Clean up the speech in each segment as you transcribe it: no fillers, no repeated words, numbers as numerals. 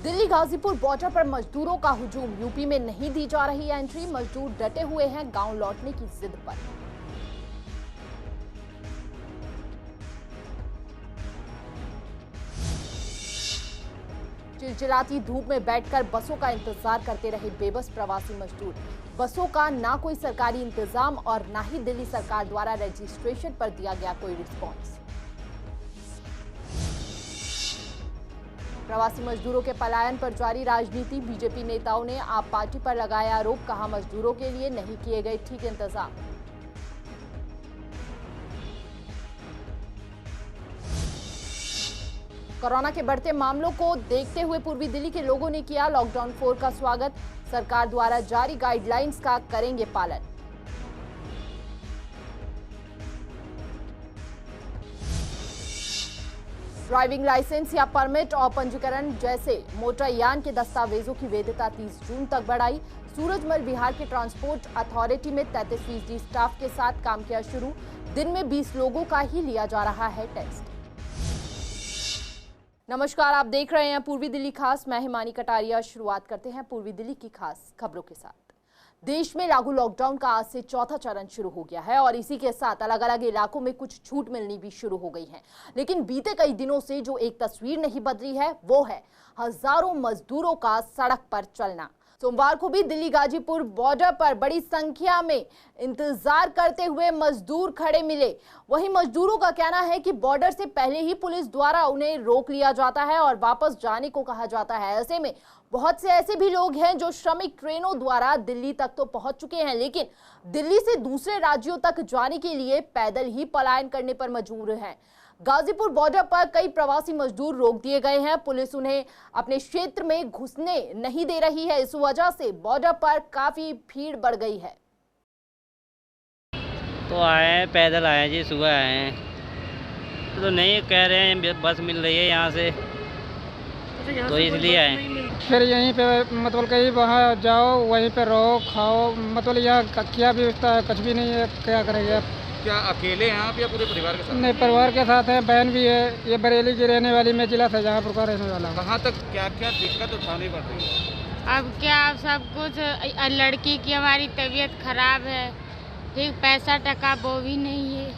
Delhi Ghazipur border पर मजदूरों का हुजूम। यूपी में नहीं दी जा रही एंट्री। मजदूर डटे हुए हैं गांव लौटने की जिद पर। चिलचिलाती धूप में बैठकर बसों का इंतजार करते रहे बेबस प्रवासी मजदूर। बसों का ना कोई सरकारी इंतजाम और ना ही दिल्ली सरकार द्वारा रजिस्ट्रेशन पर दिया गया कोई रिस्पॉन्स। प्रवासी मजदूरों के पलायन पर जारी राजनीति। बीजेपी नेताओं ने आप पार्टी पर लगाया आरोप। कहा मजदूरों के लिए नहीं किए गए ठीक इंतजाम। कोरोना के बढ़ते मामलों को देखते हुए पूर्वी दिल्ली के लोगों ने किया लॉकडाउन 4 का स्वागत। सरकार द्वारा जारी गाइडलाइंस का करेंगे पालन। ड्राइविंग लाइसेंस या परमिट और पंजीकरण जैसे मोटरयान के दस्तावेजों की वैधता 30 जून तक बढ़ाई। सूरजमल बिहार के ट्रांसपोर्ट अथॉरिटी में 33% स्टाफ के साथ काम किया शुरू। दिन में 20 लोगों का ही लिया जा रहा है टेस्ट। नमस्कार, आप देख रहे हैं पूर्वी दिल्ली खास। मैं हिमानी कटारिया। शुरुआत करते हैं पूर्वी दिल्ली की खास खबरों के साथ। देश में लागू लॉकडाउन का आज से चौथा चरण शुरू हो गया है और इसी के साथ अलग अलग इलाकों में कुछ छूट मिलनी भी शुरू हो गई है। लेकिन बीते कई दिनों से जो एक तस्वीर नहीं बदली है वो है हजारों मजदूरों का सड़क पर चलना। सोमवार को भी दिल्ली गाजीपुर बॉर्डर पर बड़ी संख्या में इंतजार करते हुए मजदूर खड़े मिले। वहीं मजदूरों का कहना है कि बॉर्डर से पहले ही पुलिस द्वारा उन्हें रोक लिया जाता है और वापस जाने को कहा जाता है। ऐसे में बहुत से ऐसे भी लोग हैं जो श्रमिक ट्रेनों द्वारा दिल्ली तक तो पहुंच चुके हैं, लेकिन दिल्ली से दूसरे राज्यों तक जाने के लिए पैदल ही पलायन करने पर मजबूर हैं। गाजीपुर बॉर्डर पर कई प्रवासी मजदूर रोक दिए गए हैं। पुलिस उन्हें अपने क्षेत्र में घुसने नहीं दे रही है। इस वजह से बॉर्डर पर काफी भीड़ बढ़ गई है। तो आए हैं, पैदल आए हैं जी, सुबह आए हैं। तो नहीं कह रहे हैं बस मिल रही है यहाँ से, तो इसलिए आए। फिर यहीं पे मतलब कहीं वहाँ जाओ, वहीं पे रहो, खाओ, मतलब यहाँ क्या व्यवस्था है, कुछ भी नहीं है, क्या करेंगे आप? क्या अकेले हैं आप या पूरे परिवार के साथ? नहीं, परिवार के साथ है, बहन भी है। ये बरेली की रहने वाली, मैं जिला शाहजहाँपुर का रहने वाला हूँ। कहाँ तक क्या क्या दिक्कत उठानी पड़ रही है? अब क्या सब कुछ, लड़की की हमारी तबीयत खराब है, ठीक पैसा टका वो भी नहीं है,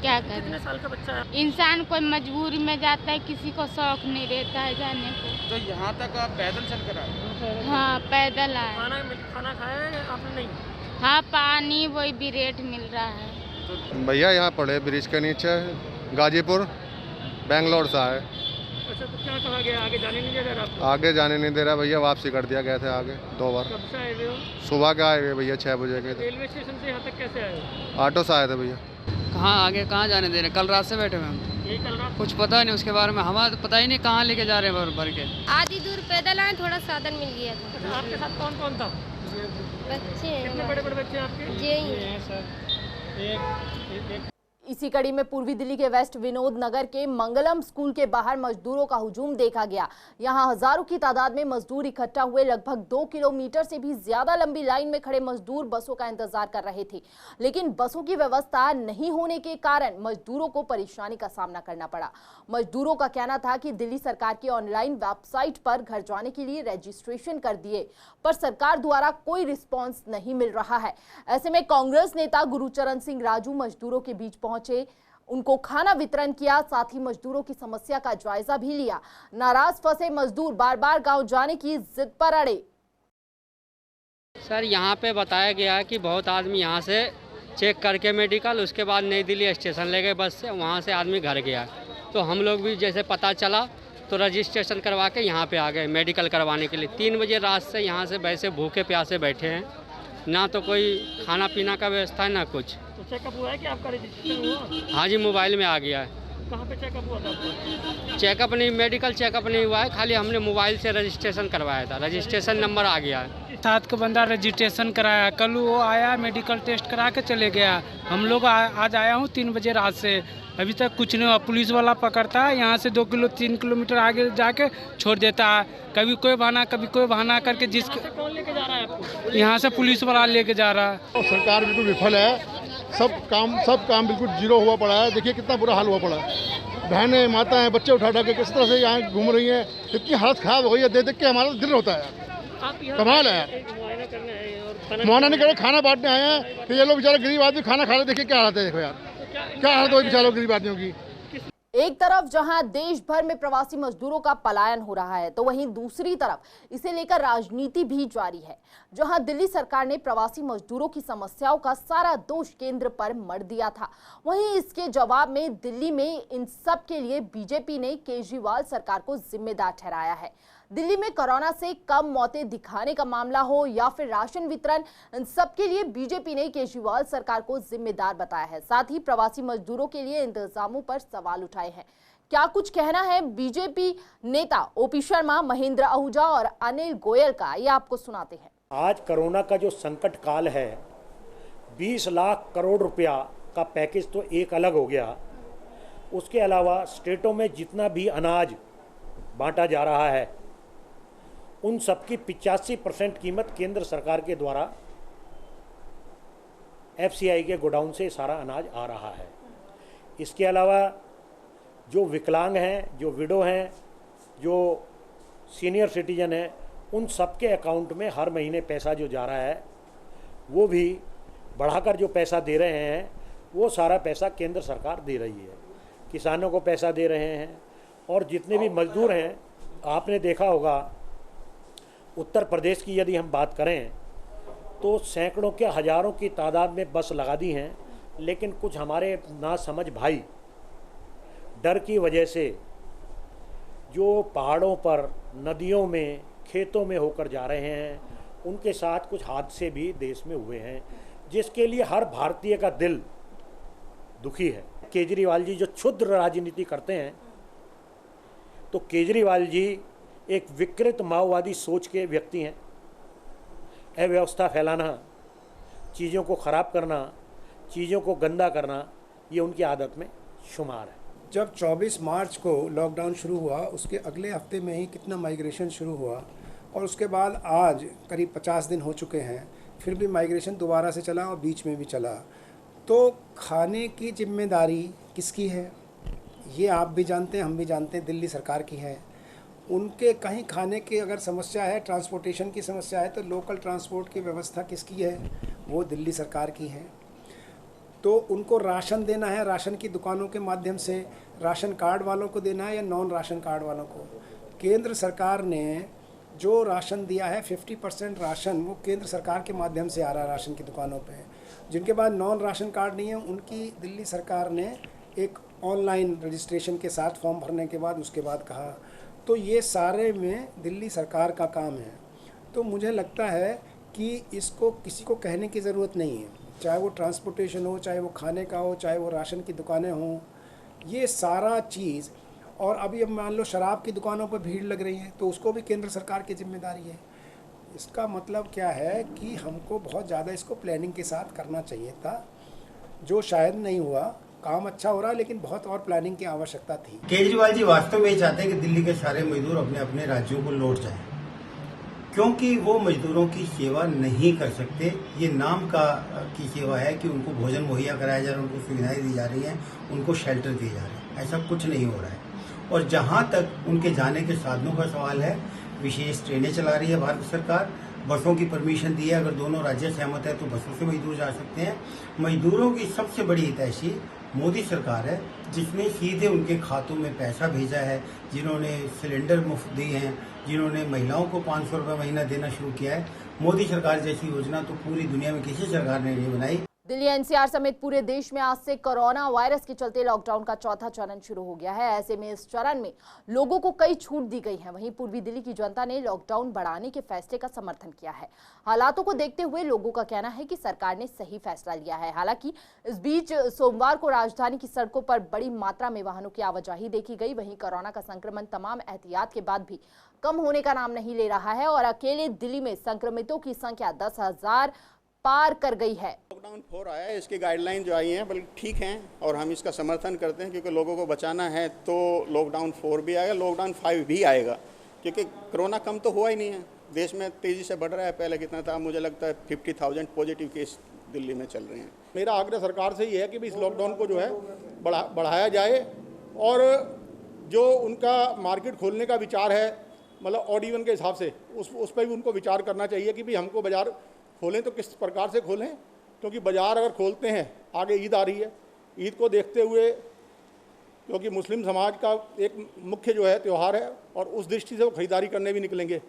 क्या करें? कितने साल का बच्चा है? इंसान कोई मजबूरी में जाता है, किसी को शौक नहीं रहता है जाने को। तो यहाँ तक आप पैदल चल कर आए? हाँ, पैदल आए। खाना खाया है आपने? नहीं। हाँ, पानी वही भी रेट मिल रहा है। भैया यहाँ पड़े ब्रिज के नीचे, गाजीपुर बेंगलोर से आए। अच्छा, तो क्या कहा गया? आगे जाने नहीं दे रहा आपको? आगे जाने नहीं दे रहा भैया, वापसी कर दिया गए थे आगे 2 बार। कब से आए हुए हो? सुबह के आए हुए भैया, 6 बजे के थे। रेलवे स्टेशन से यहाँ तक कैसे आए हो? ऑटो से आए थे भैया। कहाँ आगे कहाँ जाने दे रहे? कल रात से बैठे हुए हम। यही कल रात? कुछ पता नहीं उसके बारे में, हमारा पता ही नहीं कहाँ लेके जा रहे हैं भर के। आधी दूर पैदल आए, थोड़ा साधन मिल गया था। अच्छा, आपके साथ कौन कौन था? बच्चे हैं। कितने बड़े बड़े बच्चे हैं आपके? यही एक इसी कड़ी में पूर्वी दिल्ली के वेस्ट विनोद नगर के मंगलम स्कूल के बाहर मजदूरों का हुजूम देखा गया। यहां हजारों की तादाद में मजदूर इकट्ठा हुए। लगभग 2 किलोमीटर से भी ज्यादा लंबी लाइन में खड़े मजदूर बसों का इंतजार कर रहे थे, लेकिन बसों की व्यवस्था नहीं होने के कारण मजदूरों को परेशानी का सामना करना पड़ा। मजदूरों का कहना था कि दिल्ली सरकार की ऑनलाइन वेबसाइट पर घर जाने के लिए रजिस्ट्रेशन कर दिए, पर सरकार द्वारा कोई रिस्पॉन्स नहीं मिल रहा है। ऐसे में कांग्रेस नेता गुरुचरण सिंह राजू मजदूरों के बीच पहुंचे, उनको खाना वितरण किया, साथ ही मजदूरों की समस्या का जायजा भी लिया। नाराज फंसे मजदूर बार बार गांव जाने की जिद पर अड़े। सर, यहाँ पे बताया गया कि बहुत आदमी यहाँ से चेक करके मेडिकल, उसके बाद नई दिल्ली स्टेशन ले गए बस से, वहाँ से आदमी घर गया। तो हम लोग भी जैसे पता चला तो रजिस्ट्रेशन करवा के यहाँ पे आ गए मेडिकल करवाने के लिए। 3 बजे रात से यहाँ से वैसे भूखे प्यासे बैठे हैं, ना तो कोई खाना पीना का व्यवस्था है ना कुछ। तो चेकअप हुआ है कि आपका रजिस्ट्रेशन हुआ? हाँ जी, मोबाइल में आ गया है। कहाँ पे चेकअप हुआ था? चेकअप नहीं, मेडिकल चेकअप नहीं हुआ है, खाली हमने मोबाइल से रजिस्ट्रेशन करवाया था। रजिस्ट्रेशन नंबर आ गया है। साथ का बंदा रजिस्ट्रेशन कराया, कल वो आया मेडिकल टेस्ट करा के चले गया। हम लोग आज आया हूँ 3 बजे रात से, अभी तक कुछ नहीं हुआ। पुलिस वाला पकड़ता है, यहाँ से 3 किलोमीटर आगे जाके छोड़ देता है। कभी कोई बहाना कभी कोई बहाना करके, कौन लेके जा रहा है आपको? यहाँ से पुलिस वाला लेके जा रहा है। सरकार बिल्कुल विफल है, सब काम बिल्कुल जीरो हुआ पड़ा है। देखिए कितना बुरा हाल हुआ पड़ा है। बहनें, माताएं, बच्चे उठा के किस तरह से यहाँ घूम रही हैं। इतनी हालत ख़राब हो गई है, देख देख के हमारा दिल होता है। आप यहाँ कमाल है यार। मुआयना करने आए हैं और खाना मुआयना नहीं करे, खाना बांटने आए हैं। तो ये लोग बेचारे गरीब आदमी खाना खा रहे, देखिए क्या हालत है। देखो यार क्या हालत हो बेचारों गरीब आदमियों की। एक तरफ जहां देश भर में प्रवासी मजदूरों का पलायन हो रहा है, तो वहीं दूसरी तरफ इसे लेकर राजनीति भी जारी है। जहां दिल्ली सरकार ने प्रवासी मजदूरों की समस्याओं का सारा दोष केंद्र पर मढ़ दिया था, वहीं इसके जवाब में दिल्ली में इन सब के लिए बीजेपी ने केजरीवाल सरकार को जिम्मेदार ठहराया है। दिल्ली में कोरोना से कम मौतें दिखाने का मामला हो या फिर राशन वितरण, इन सब के लिए बीजेपी ने केजरीवाल सरकार को जिम्मेदार बताया है। साथ ही प्रवासी मजदूरों के लिए इंतजामों पर सवाल उठाए हैं। क्या कुछ कहना है बीजेपी नेता ओपी शर्मा, महेंद्र आहूजा और अनिल गोयल का, ये आपको सुनाते हैं। आज कोरोना का जो संकट काल है, 20 लाख करोड़ रुपया का पैकेज तो एक अलग हो गया। उसके अलावा स्टेटों में जितना भी अनाज बांटा जा रहा है, उन सबकी 85% कीमत केंद्र सरकार के द्वारा FCI के गोडाउन से सारा अनाज आ रहा है। इसके अलावा जो विकलांग हैं, जो विडो हैं, जो सीनियर सिटीजन हैं, उन सबके अकाउंट में हर महीने पैसा जो जा रहा है, वो भी बढ़ाकर जो पैसा दे रहे हैं, वो सारा पैसा केंद्र सरकार दे रही है। किसानों को पैसा दे रहे हैं। और जितने भी मजदूर हैं, आपने देखा होगा उत्तर प्रदेश की यदि हम बात करें तो सैकड़ों के हज़ारों की तादाद में बस लगा दी हैं, लेकिन कुछ हमारे नासमझ भाई डर की वजह से जो पहाड़ों पर, नदियों में, खेतों में होकर जा रहे हैं, उनके साथ कुछ हादसे भी देश में हुए हैं, जिसके लिए हर भारतीय का दिल दुखी है। केजरीवाल जी जो क्षुद्र राजनीति करते हैं, तो केजरीवाल जी एक विकृत माओवादी सोच के व्यक्ति हैं। अव्यवस्था फैलाना, चीज़ों को ख़राब करना, चीज़ों को गंदा करना, ये उनकी आदत में शुमार है। जब 24 मार्च को लॉकडाउन शुरू हुआ, उसके अगले हफ्ते में ही कितना माइग्रेशन शुरू हुआ, और उसके बाद आज करीब 50 दिन हो चुके हैं, फिर भी माइग्रेशन दोबारा से चला और बीच में भी चला। तो खाने की जिम्मेदारी किसकी है, ये आप भी जानते हैं, हम भी जानते हैं, दिल्ली सरकार की है। उनके कहीं खाने की अगर समस्या है, ट्रांसपोर्टेशन की समस्या है, तो लोकल ट्रांसपोर्ट की व्यवस्था किसकी है, वो दिल्ली सरकार की है। तो उनको राशन देना है, राशन की दुकानों के माध्यम से राशन कार्ड वालों को देना है या नॉन राशन कार्ड वालों को। केंद्र सरकार ने जो राशन दिया है, 50% राशन वो केंद्र सरकार के माध्यम से आ रहा है राशन की दुकानों पे। जिनके पास नॉन राशन कार्ड नहीं है, उनकी दिल्ली सरकार ने एक ऑनलाइन रजिस्ट्रेशन के साथ फॉर्म भरने के बाद उसके बाद कहा। तो ये सारे में दिल्ली सरकार का काम है। तो मुझे लगता है कि इसको किसी को कहने की ज़रूरत नहीं है, चाहे वो ट्रांसपोर्टेशन हो, चाहे वो खाने का हो, चाहे वो राशन की दुकानें हों, ये सारा चीज़। और अभी अब मान लो शराब की दुकानों पर भीड़ लग रही है, तो उसको भी केंद्र सरकार की जिम्मेदारी है। इसका मतलब क्या है कि हमको बहुत ज़्यादा इसको प्लानिंग के साथ करना चाहिए था, जो शायद नहीं हुआ। काम अच्छा हो रहा है, लेकिन बहुत और प्लानिंग की आवश्यकता थी। केजरीवाल जी वास्तव में ये चाहते हैं कि दिल्ली के सारे मजदूर अपने अपने राज्यों को लौट जाएं, क्योंकि वो मजदूरों की सेवा नहीं कर सकते। ये नाम की सेवा है कि उनको भोजन मुहैया कराया जा रहा है, उनको सुविधाएं दी जा रही हैं, उनको शेल्टर दिए जा रहे हैं। ऐसा कुछ नहीं हो रहा है। और जहाँ तक उनके जाने के साधनों का सवाल है, विशेष ट्रेनें चला रही है भारत सरकार, बसों की परमिशन दी है। अगर दोनों राज्य सहमत है तो बसों से मजदूर जा सकते हैं। मजदूरों की सबसे बड़ी हितैषी मोदी सरकार है, जिसने सीधे उनके खातों में पैसा भेजा है, जिन्होंने सिलेंडर मुफ्त दिए हैं, जिन्होंने महिलाओं को 500 रुपये महीना देना शुरू किया है। मोदी सरकार जैसी योजना तो पूरी दुनिया में किसी सरकार ने नहीं बनाई। दिल्ली एनसीआर समेत पूरे देश में आज से कोरोना वायरस के चलते लॉकडाउन का चौथा चरण शुरू हो गया है। ऐसे में इस चरण में लोगों को कई छूट दी गई है। वहीं पूर्वी दिल्ली की जनता ने लॉकडाउन बढ़ाने के फैसले का समर्थन किया है। हालातों को देखते हुए लोगों का कहना है कि सरकार ने सही फैसला लिया है। हालांकि इस बीच सोमवार को राजधानी की सड़कों पर बड़ी मात्रा में वाहनों की आवाजाही देखी गई। वहीं कोरोना का संक्रमण तमाम एहतियात के बाद भी कम होने का नाम नहीं ले रहा है और अकेले दिल्ली में संक्रमितों की संख्या 10,000 पार कर गई है। लॉकडाउन 4 आया है, इसकी गाइडलाइन जो आई हैं बल्कि ठीक हैं और हम इसका समर्थन करते हैं, क्योंकि लोगों को बचाना है तो लॉकडाउन 4 भी आएगा, लॉकडाउन 5 भी आएगा, क्योंकि कोरोना कम तो हुआ ही नहीं है। देश में तेज़ी से बढ़ रहा है। पहले कितना था, मुझे लगता है 50,000 पॉजिटिव केस दिल्ली में चल रहे हैं। मेरा आग्रह सरकार से ये है कि इस लॉकडाउन को जो है बढ़ाया जाए और जो उनका मार्केट खोलने का विचार है, मतलब ऑड इवन के हिसाब से, उस पर भी उनको विचार करना चाहिए कि भाई हमको बाज़ार खोलें तो किस प्रकार से खोलें, क्योंकि बाज़ार अगर खोलते हैं, आगे ईद आ रही है, ईद को देखते हुए, क्योंकि मुस्लिम समाज का एक मुख्य जो है त्यौहार है, और उस दृष्टि से वो खरीदारी करने भी निकलेंगे।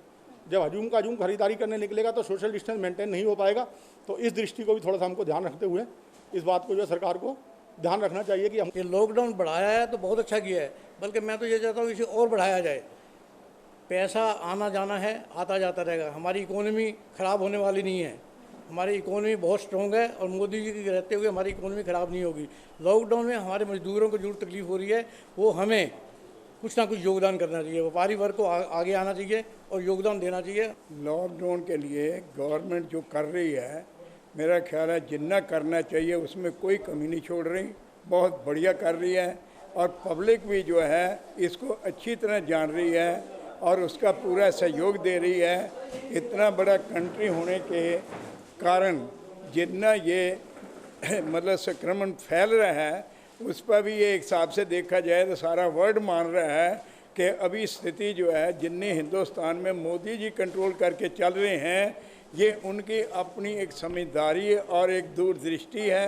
जब हजूम का हजूम खरीदारी करने निकलेगा तो सोशल डिस्टेंस मेंटेन नहीं हो पाएगा। तो इस दृष्टि को भी थोड़ा सा हमको ध्यान रखते हुए इस बात को जो है सरकार को ध्यान रखना चाहिए कि हम ये लॉकडाउन बढ़ाया है तो बहुत अच्छा किया है, बल्कि मैं तो ये चाहता हूँ इसे और बढ़ाया जाए। पैसा आना जाना है, आता जाता रहेगा। हमारी इकोनॉमी ख़राब होने वाली नहीं है, हमारी इकोनॉमी बहुत स्ट्रॉन्ग है और मोदी जी के रहते हुए हमारी इकोनॉमी ख़राब नहीं होगी। लॉकडाउन में हमारे मजदूरों को जो तकलीफ हो रही है वो हमें कुछ ना कुछ योगदान करना चाहिए, व्यापारी वर्ग को आगे आना चाहिए और योगदान देना चाहिए। लॉकडाउन के लिए गवर्नमेंट जो कर रही है, मेरा ख्याल है जितना करना चाहिए उसमें कोई कमी नहीं छोड़ रही, बहुत बढ़िया कर रही है। और पब्लिक भी जो है इसको अच्छी तरह जान रही है और उसका पूरा सहयोग दे रही है। इतना बड़ा कंट्री होने के कारण जितना ये मतलब संक्रमण फैल रहा है, उस पर भी ये एक हिसाब से देखा जाए तो सारा वर्ल्ड मान रहा है कि अभी स्थिति जो है जितनी हिंदुस्तान में मोदी जी कंट्रोल करके चल रहे हैं, ये उनकी अपनी एक समझदारी और एक दूरदृष्टि है।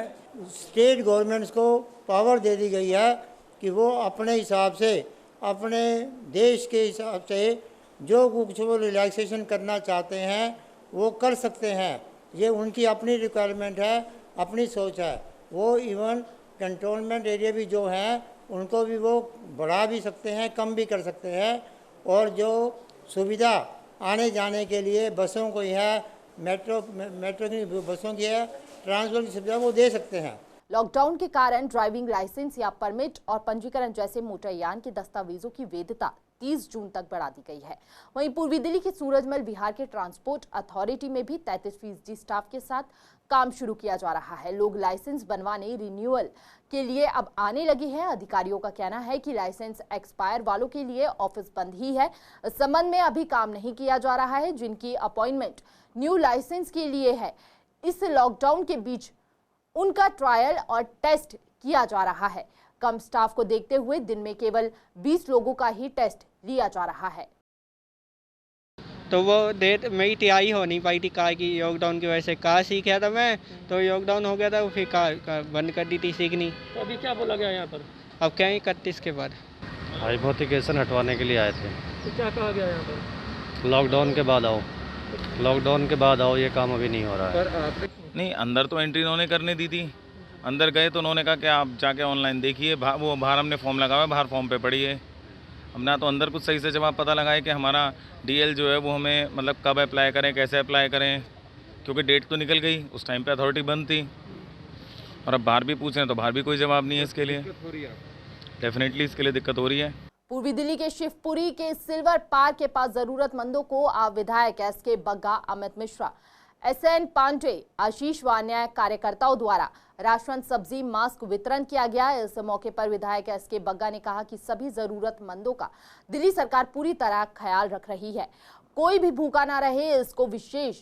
स्टेट गवर्नमेंट्स को पावर दे दी गई है कि वो अपने हिसाब से, अपने देश के हिसाब से जो कुछ वो रिलैक्सेशन करना चाहते हैं वो कर सकते हैं। ये उनकी अपनी रिक्वायरमेंट है, अपनी सोच है। वो इवन कंट्रोलमेंट एरिया भी जो हैं उनको भी वो बढ़ा भी सकते हैं, कम भी कर सकते हैं। और जो सुविधा आने जाने के लिए बसों को है, मेट्रो की बसों की है, ट्रांसपोर्ट की सुविधा वो दे सकते हैं। लॉकडाउन के कारण ड्राइविंग लाइसेंस या परमिट और पंजीकरण जैसे मोटरयान के दस्तावेजों की वैधता 30 जून तक बढ़ा दी गई है। वहीं पूर्वी दिल्ली के सूरजमल विहार के ट्रांसपोर्ट अथॉरिटी में भी 33% स्टाफ के साथ काम शुरू किया जा रहा है। लोग लाइसेंस बनवाने रिन्यूअल के लिए अब आने लगे हैं। अधिकारियों का कहना है कि लाइसेंस एक्सपायर वालों के लिए ऑफिस बंद ही है। इस संबंध में अभी काम नहीं किया जा रहा है, जिनकी अपॉइंटमेंट न्यू लाइसेंस के लिए है। इस लॉकडाउन के बीच उनका ट्रायल और टेस्ट किया जा रहा है। कम स्टाफ को देखते हुए दिन में केवल 20 लोगों का ही टेस्ट लिया जा रहा है। तो वो डेट मेरी तैयारी हो नहीं पाई थी कार की, लॉकडाउन की वजह से। कार सीख रहा था मैं, तो लॉकडाउन हो गया था, फिर कार बंद कर दी थी सीखनी। तो अभी क्या बोला गया यहाँ पर? अब क्या 31 के बाद हाइपोथिकेशन हटवाने के लिए आए थे। तो क्या कहा गया यहाँ पर? लॉकडाउन के बाद आओ, लॉकडाउन के बाद आओ, ये काम अभी नहीं हो रहा है। नहीं, अंदर तो एंट्री उन्होंने करने दी थी। अंदर गए तो उन्होंने कहा कि आप जाके ऑनलाइन देखिए, वो बाहर हमने फॉर्म लगा हुआ है, बाहर फॉर्म पे पढ़िए। अब ना तो अंदर कुछ सही से जवाब पता लगाए कि हमारा डीएल जो है वो हमें मतलब कब अप्लाई करें, कैसे अप्लाई करें, क्योंकि डेट तो निकल गई, उस टाइम पे अथॉरिटी बंद थी। और अब बाहर भी पूछ रहे हैं तो बाहर भी कोई जवाब नहीं है इसके लिए। डेफिनेटली इसके लिए दिक्कत हो रही है। पूर्वी दिल्ली के शिवपुरी के सिल्वर पार्क के पास जरूरतमंदों को विधायक एसके बग्गा, अमित मिश्रा, एसएन पांडे, आशीष व अन्य कार्यकर्ताओं द्वारा राशन, सब्जी, मास्क वितरण किया गया। इस मौके पर विधायक एसके बग्गा ने कहा कि सभी जरूरतमंदों का दिल्ली सरकार पूरी तरह ख्याल रख रही है। कोई भी भूखा ना रहे, इसको विशेष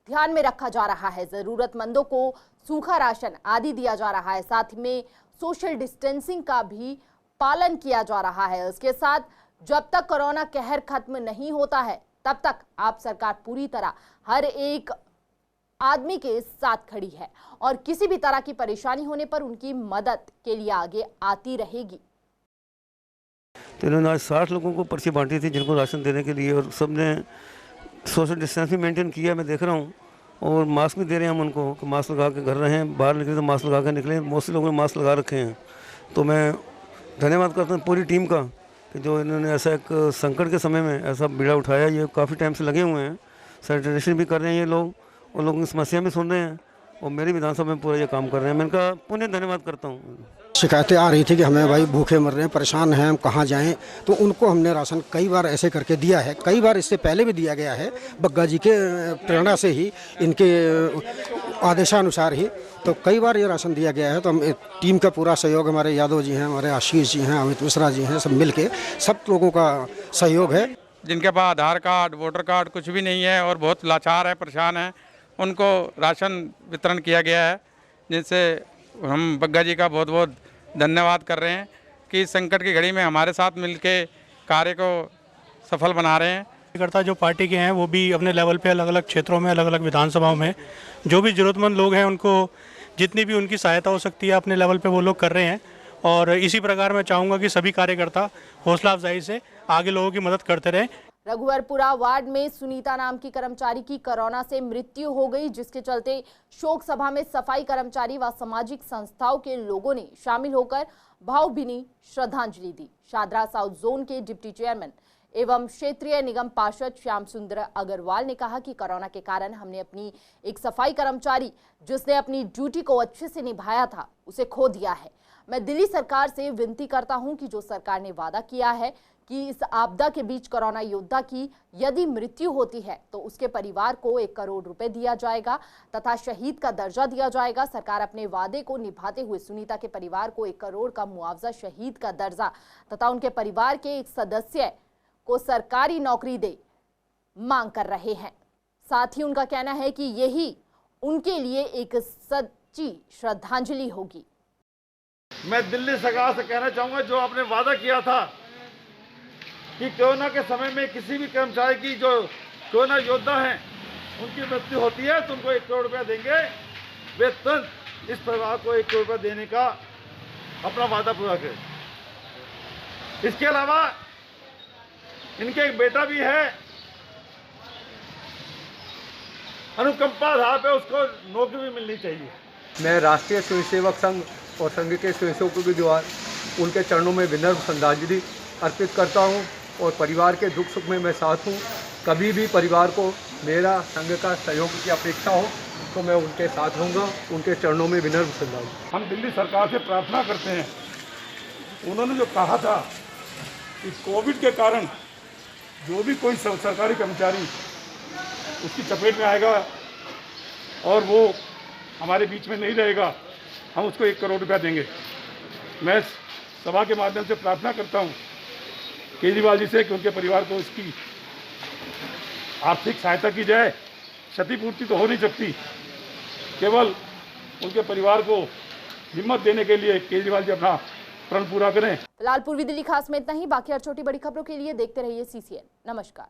ध्यान में रखा जा रहा है। जरूरतमंदों को सूखा राशन आदि दिया जा रहा है। साथ में सोशल डिस्टेंसिंग का भी पालन किया जा रहा है। इसके साथ जब तक कोरोना कहर खत्म नहीं होता है तब तक आप सरकार पूरी तरह हर एक आदमी के साथ खड़ी है और किसी भी तरह की परेशानी होने पर उनकी मदद के लिए आगे आती रहेगी। तो इन्होंने आज 60 लोगों को पर्ची बांटी थी जिनको राशन देने के लिए, और सबने सोशल डिस्टेंस भी मेंटेन किया, मैं देख रहा हूँ। और मास्क भी दे रहे हैं हम उनको कि मास्क लगा के घर रहें, बाहर निकले तो मास्क लगा के निकलें। मोस्टली लोगों ने मास्क लगा रखे हैं। तो मैं धन्यवाद करता हूँ पूरी टीम का कि जो इन्होंने ऐसा एक संकट के समय में ऐसा बीड़ा उठाया। ये काफ़ी टाइम से लगे हुए हैं, सैनिटाइजेशन भी कर रहे हैं ये लोग, और लोगों की समस्या भी सुन रहे हैं, और मेरी विधानसभा में पूरा ये काम कर रहे हैं। मैं इनका पुनः धन्यवाद करता हूँ। शिकायतें आ रही थी कि हमें भाई भूखे मर रहे हैं, परेशान हैं, हम कहाँ जाएं, तो उनको हमने राशन कई बार ऐसे करके दिया है। कई बार इससे पहले भी दिया गया है, बग्गा जी के प्रेरणा से ही, इनके आदेशानुसार ही तो कई बार ये राशन दिया गया है। तो हम टीम का पूरा सहयोग, हमारे यादव जी हैं, हमारे आशीष जी हैं, अमित मिश्रा जी हैं, सब मिल के सब लोगों का सहयोग है। जिनके पास आधार कार्ड, वोटर कार्ड कुछ भी नहीं है और बहुत लाचार है, परेशान है, उनको राशन वितरण किया गया है, जिनसे हम बग्गा जी का बहुत बहुत धन्यवाद कर रहे हैं। कि इस संकट की घड़ी में हमारे साथ मिलके कार्य को सफल बना रहे हैं। कार्यकर्ता जो पार्टी के हैं वो भी अपने लेवल पे अलग अलग क्षेत्रों में, अलग अलग विधानसभाओं में जो भी ज़रूरतमंद लोग हैं उनको जितनी भी उनकी सहायता हो सकती है अपने लेवल पे वो लोग कर रहे हैं। और इसी प्रकार मैं चाहूँगा कि सभी कार्यकर्ता हौसला अफजाई से आगे लोगों की मदद करते रहें। रघुवरपुरा वार्ड में सुनीता नाम की कर्मचारी की कोरोना से मृत्यु हो गई, जिसके चलते शोक सभा में सफाई कर्मचारी व सामाजिक संस्थाओं के लोगों ने शामिल होकर भावभीनी श्रद्धांजलि दी। शादरा साउथ जोन के डिप्टी चेयरमैन एवं क्षेत्रीय निगम पार्षद श्याम सुंदर अग्रवाल ने कहा कि कोरोना के कारण हमने अपनी एक सफाई कर्मचारी जिसने अपनी ड्यूटी को अच्छे से निभाया था उसे खो दिया है। मैं दिल्ली सरकार से विनती करता हूं कि जो सरकार ने वादा किया है कि इस आपदा के बीच कोरोना योद्धा की यदि मृत्यु होती है तो उसके परिवार को 1 करोड़ रुपए दिया जाएगा तथा शहीद का दर्जा दिया जाएगा। सरकार अपने वादे को निभाते हुए सुनीता के परिवार को 1 करोड़ का मुआवजा, शहीद का दर्जा तथा उनके परिवार के एक सदस्य को सरकारी नौकरी दे मांग कर रहे हैं। साथ ही उनका कहना है कि यही उनके लिए एक सच्ची श्रद्धांजलि होगी। मैं दिल्ली सरकार से कहना चाहूंगा, जो आपने वादा किया था कि कोरोना के समय में किसी भी कर्मचारी की जो कोरोना योद्धा हैं उनकी मृत्यु होती है तो उनको 1 करोड़ रुपया देंगे। वे तुरंत इस परिवार को 1 करोड़ रुपया देने का अपना वादा पूरा करें। इसके अलावा इनके एक बेटा भी है, अनुकंपा आधार पर उसको नौकरी भी मिलनी चाहिए। मैं राष्ट्रीय स्वयंसेवक संघ और संघ के स्वयंसेवकों के द्वारा उनके चरणों में विनम्र श्रद्धांजलि अर्पित करता हूं और परिवार के दुख सुख में मैं साथ हूं। कभी भी परिवार को मेरा संघ का सहयोग की अपेक्षा हो तो मैं उनके साथ रहूँगा। उनके चरणों में विनम्र श्रद्धांजलि। हम दिल्ली सरकार से प्रार्थना करते हैं, उन्होंने जो कहा था कि कोविड के कारण जो भी कोई सरकारी कर्मचारी उसकी चपेट में आएगा और वो हमारे बीच में नहीं रहेगा, हम उसको 1 करोड़ रुपया देंगे। मैं सभा के माध्यम से प्रार्थना करता हूं केजरीवाल जी से कि उनके परिवार को इसकी आर्थिक सहायता की जाए। क्षतिपूर्ति तो हो नहीं सकती, केवल उनके परिवार को हिम्मत देने के लिए केजरीवाल जी अपना प्रण पूरा करें। फिलहाल पूर्वी दिल्ली खास में इतना ही। बाकी और छोटी बड़ी खबरों के लिए देखते रहिए CCN। नमस्कार।